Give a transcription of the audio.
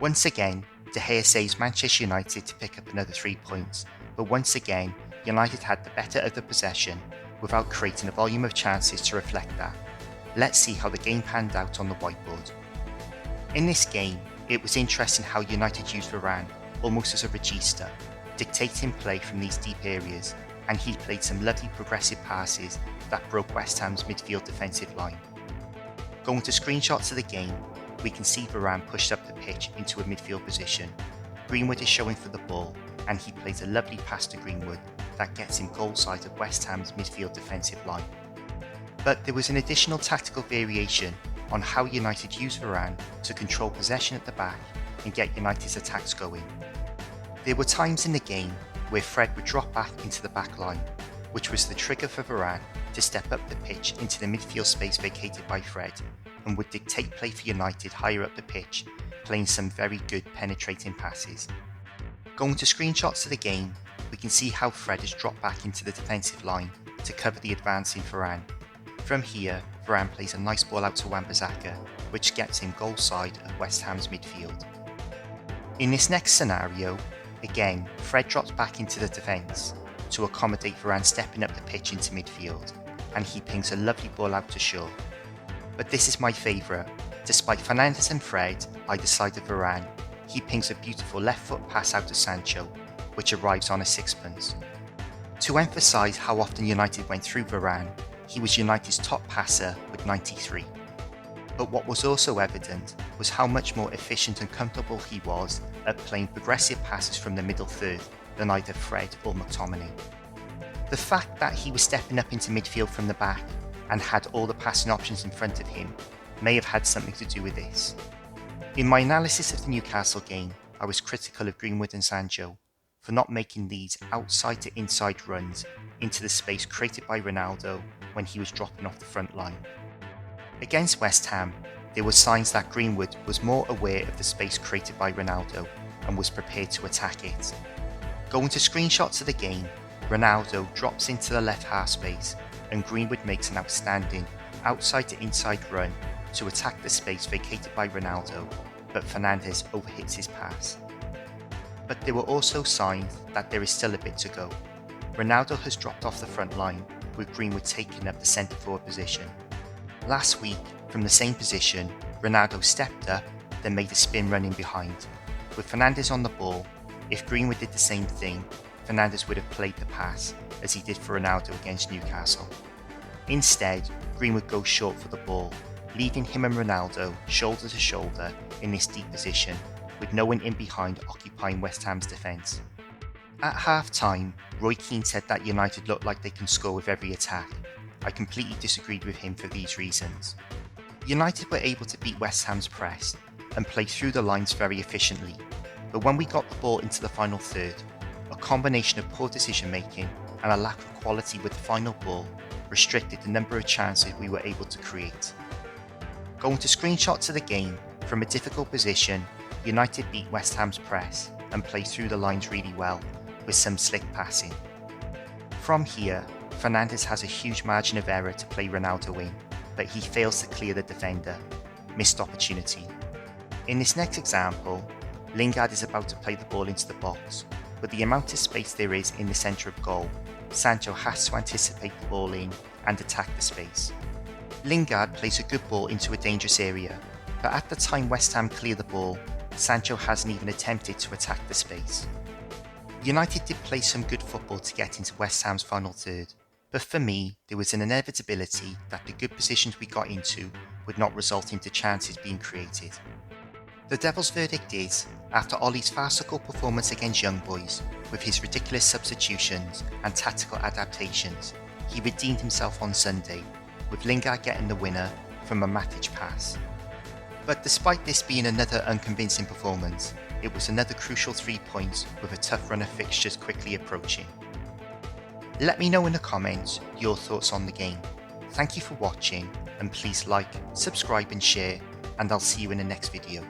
Once again, De Gea saves Manchester United to pick up another 3 points, but once again, United had the better of the possession without creating a volume of chances to reflect that. Let's see how the game panned out on the whiteboard. In this game, it was interesting how United used Varane almost as a regista, dictating play from these deep areas, and he played some lovely progressive passes that broke West Ham's midfield defensive line. Going to screenshots of the game, we can see Varane pushed up the pitch into a midfield position. Greenwood is showing for the ball, and he plays a lovely pass to Greenwood that gets him goal side of West Ham's midfield defensive line. But there was an additional tactical variation on how United used Varane to control possession at the back and get United's attacks going. There were times in the game where Fred would drop back into the back line, which was the trigger for Varane to step up the pitch into the midfield space vacated by Fred, and would dictate play for United higher up the pitch, playing some very good penetrating passes. Going to screenshots of the game, we can see how Fred has dropped back into the defensive line to cover the advancing Varane. From here, Varane plays a nice ball out to Wan-Bissaka, which gets him goal side of West Ham's midfield. In this next scenario, again, Fred drops back into the defence to accommodate Varane stepping up the pitch into midfield, and he pings a lovely ball out to Shaw. But this is my favourite. Despite Fernandes and Fred either side of Varane, he pings a beautiful left foot pass out to Sancho, which arrives on a sixpence. To emphasise how often United went through Varane, he was United's top passer with 93. But what was also evident was how much more efficient and comfortable he was at playing progressive passes from the middle third than either Fred or McTominay. The fact that he was stepping up into midfield from the back and had all the passing options in front of him may have had something to do with this. In my analysis of the Newcastle game, I was critical of Greenwood and Sancho for not making these outside to inside runs into the space created by Ronaldo when he was dropping off the front line. Against West Ham, there were signs that Greenwood was more aware of the space created by Ronaldo and was prepared to attack it. Going to screenshots of the game, Ronaldo drops into the left half space and Greenwood makes an outstanding outside to inside run to attack the space vacated by Ronaldo, but Fernandes overhits his pass. But there were also signs that there is still a bit to go. Ronaldo has dropped off the front line, with Greenwood taking up the centre forward position. Last week, from the same position, Ronaldo stepped up, then made a spin running behind. With Fernandes on the ball, if Greenwood did the same thing, Fernandes would have played the pass, as he did for Ronaldo against Newcastle. Instead, Greenwood goes short for the ball, leaving him and Ronaldo shoulder to shoulder in this deep position, with no one in behind occupying West Ham's defence. At half-time, Roy Keane said that United looked like they can score with every attack. I completely disagreed with him for these reasons. United were able to beat West Ham's press and play through the lines very efficiently, but when we got the ball into the final third, a combination of poor decision making and a lack of quality with the final ball restricted the number of chances we were able to create. Going to screenshots of the game, from a difficult position, United beat West Ham's press and played through the lines really well, with some slick passing. From here, Fernandes has a huge margin of error to play Ronaldo in, but he fails to clear the defender. Missed opportunity. In this next example, Lingard is about to play the ball into the box. With the amount of space there is in the centre of goal, Sancho has to anticipate the ball in and attack the space. Lingard plays a good ball into a dangerous area, but at the time West Ham clear the ball, Sancho hasn't even attempted to attack the space. United did play some good football to get into West Ham's final third, but for me, there was an inevitability that the good positions we got into would not result into chances being created. The Devils' verdict is, after Ollie's farcical performance against Young Boys, with his ridiculous substitutions and tactical adaptations, he redeemed himself on Sunday, with Lingard getting the winner from a Matic pass. But despite this being another unconvincing performance, it was another crucial 3 points with a tough run of fixtures quickly approaching. Let me know in the comments your thoughts on the game. Thank you for watching, and please like, subscribe and share, and I'll see you in the next video.